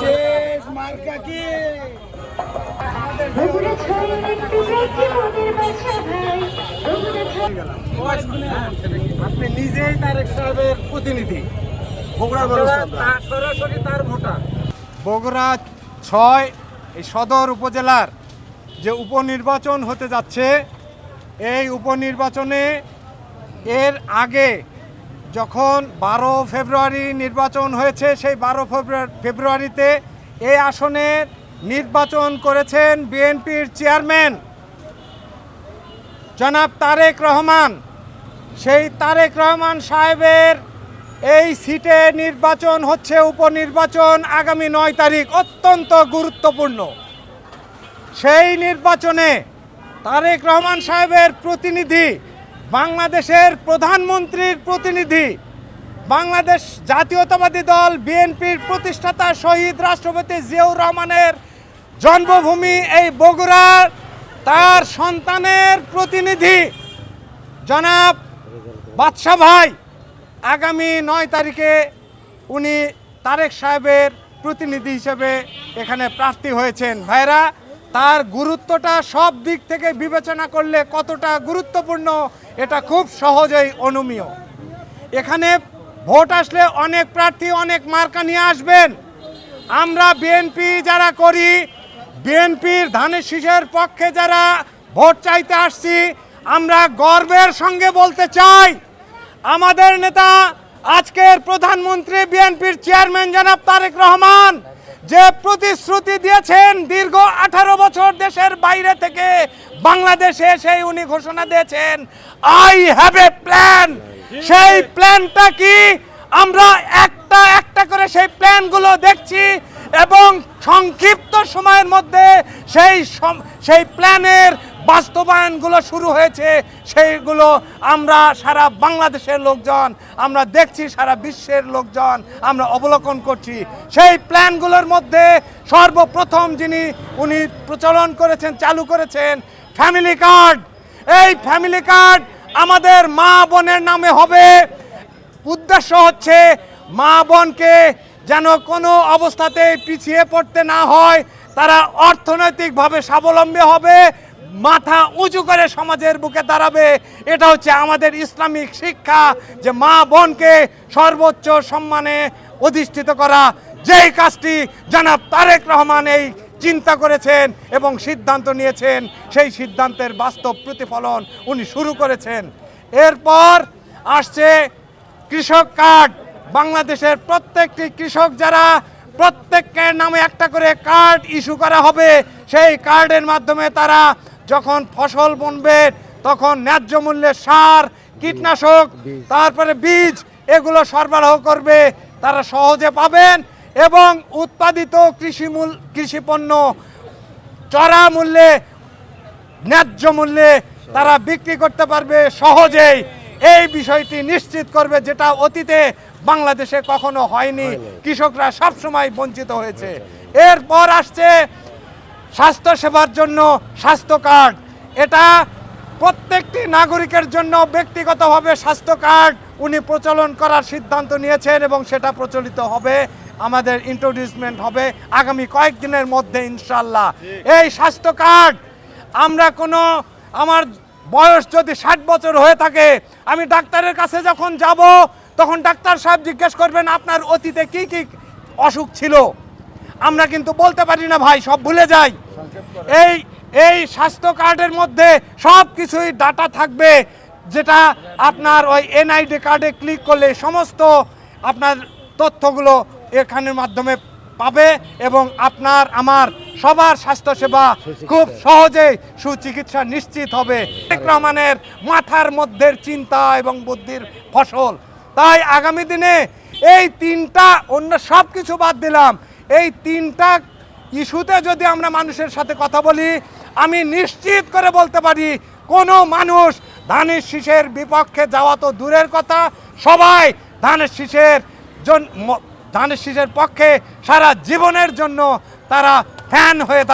শেষ মার্কা কি? আপনি নিজেই তারেক সাহেবের প্রতিনিধি, সরাসরি তার ভোটার। বগুড়া ৬ এই সদর উপজেলার যে উপনির্বাচন হতে যাচ্ছে, এই উপনির্বাচনে এর আগে যখন ১২ ফেব্রুয়ারি নির্বাচন হয়েছে, সেই ১২ ফেব্রুয়ারিতে এই আসনের নির্বাচন করেছেন বিএনপির চেয়ারম্যান জনাব তারেক রহমান। সেই তারেক রহমান সাহেবের এই সিটে নির্বাচন হচ্ছে উপনির্বাচন আগামী ৯ তারিখ, অত্যন্ত গুরুত্বপূর্ণ। সেই নির্বাচনে তারেক রহমান সাহেবের প্রতিনিধি, বাংলাদেশের প্রধানমন্ত্রীর প্রতিনিধি, বাংলাদেশ জাতীয়তাবাদী দল বিএনপির প্রতিষ্ঠাতা শহীদ রাষ্ট্রপতি জিয়াউর রহমানের জন্মভূমি এই বগুড়ার তার সন্তানের প্রতিনিধি জনাব বাদশা ভাই আগামী ৯ তারিখে উনি তারেক সাহেবের প্রতিনিধি হিসেবে এখানে প্রার্থী হয়েছেন। ভাইরা, তার গুরুত্বটা সব দিক থেকে বিবেচনা করলে কতটা গুরুত্বপূর্ণ এটা খুব সহজেই অনুমেয়। এখানে ভোট আসলে অনেক প্রার্থী অনেক মার্কা নিয়ে আসবেন। আমরা বিএনপি যারা করি, বিএনপির ধানের শীষের পক্ষে যারা ভোট চাইতে আসছি, আমরা গর্বের সঙ্গে বলতে চাই, আমাদের নেতা আজকের প্রধানমন্ত্রী বিএনপির চেয়ারম্যান জনাব তারেক রহমান যে প্রতিশ্রুতি দিয়েছেন, দীর্ঘ ১৮ বছর দেশের বাইরে থেকে বাংলাদেশে সেই উনি ঘোষণা দিয়েছেন, আই হ্যাভ এ প্ল্যান। সেই প্ল্যানটা কি? আমরা একটা একটা করে সেই প্ল্যানগুলো দেখছি এবং সংক্ষিপ্ত সময়ের মধ্যে সেই প্ল্যানের বাস্তবায়নগুলো শুরু হয়েছে। সেইগুলো আমরা সারা বাংলাদেশের লোকজন আমরা দেখছি, সারা বিশ্বের লোকজন আমরা অবলোকন করছি। সেই প্ল্যানগুলোর মধ্যে সর্বপ্রথম উনি প্রচলন করেছেন, চালু করেছেন ফ্যামিলি কার্ড। এই ফ্যামিলি কার্ড আমাদের মা বোনের নামে হবে। উদ্দেশ্য হচ্ছে মা বোনকে যেন কোনো অবস্থাতেই পিছিয়ে পড়তে না হয়, তারা অর্থনৈতিকভাবে স্বাবলম্বী হবে, মাথা উঁচু করে সমাজের বুকে দাঁড়াবে। এটা হচ্ছে আমাদের ইসলামিক শিক্ষা, যে মা বোনকে সর্বোচ্চ সম্মানে অধিষ্ঠিত করা। যেই কাজটি জনাব তারেক রহমান এই চিন্তা করেছেন এবং সিদ্ধান্ত নিয়েছেন, সেই সিদ্ধান্তের বাস্তব প্রতিফলন উনি শুরু করেছেন। এরপর আসছে কৃষক কার্ড। বাংলাদেশের প্রত্যেকটি কৃষক যারা, প্রত্যেকের নামে একটা করে কার্ড ইস্যু করা হবে। সেই কার্ডের মাধ্যমে তারা যখন ফসল বুনবে তখন ন্যায্য মূল্যে সার, কীটনাশক, তারপরে বীজ এগুলো সরবরাহ করবে, তারা সহজে পাবেন এবং উৎপাদিত কৃষিপণ্য চড়া মূল্যে, ন্যায্য মূল্যে তারা বিক্রি করতে পারবে সহজেই। এই বিষয়টি নিশ্চিত করবে, যেটা অতীতে বাংলাদেশে কখনো হয়নি। কৃষকরা সবসময় বঞ্চিত হয়েছে। এরপর আসছে স্বাস্থ্য সেবার জন্য স্বাস্থ্য কার্ড। এটা প্রত্যেকটি নাগরিকের জন্য ব্যক্তিগতভাবে স্বাস্থ্য কার্ড উনি প্রচলন করার সিদ্ধান্ত নিয়েছেন এবং সেটা প্রচলিত হবে, আমাদের ইন্ট্রোডিউসমেন্ট হবে আগামী কয়েকদিনের মধ্যে ইনশাল্লাহ। এই স্বাস্থ্য কার্ড আমরা আমার বয়স যদি ৬০ বছর হয়ে থাকে, আমি ডাক্তারের কাছে যখন যাব তখন ডাক্তার সাহেব জিজ্ঞেস করবেন আপনার অতীতে কি কি অসুখ ছিল। আমরা কিন্তু বলতে পারি না ভাই, সব ভুলে যাই। এই স্বাস্থ্য কার্ডের মধ্যে সব কিছুই ডাটা থাকবে, যেটা আপনার ওই এনআইডি কার্ডে ক্লিক করলে সমস্ত আপনার তথ্যগুলো এখানের মাধ্যমে পাবে এবং আপনার আমার সবার স্বাস্থ্যসেবা খুব সহজেই সুচিকিৎসা নিশ্চিত হবে। তারেক রহমানের মাথার মধ্যে চিন্তা এবং বুদ্ধির ফসল। তাই আগামী দিনে এই তিনটা, অন্য সব কিছু বাদ দিলাম, এই তিনটা ইস্যুতে যদি আমরা মানুষের সাথে কথা বলি, আমি নিশ্চিত করে বলতে পারি কোনো মানুষ ধানের শীষের বিপক্ষে যাওয়া তো দূরের কথা, সবাই ধানের শীষের পক্ষে সারা জীবনের জন্য তারা ফ্যান হয়ে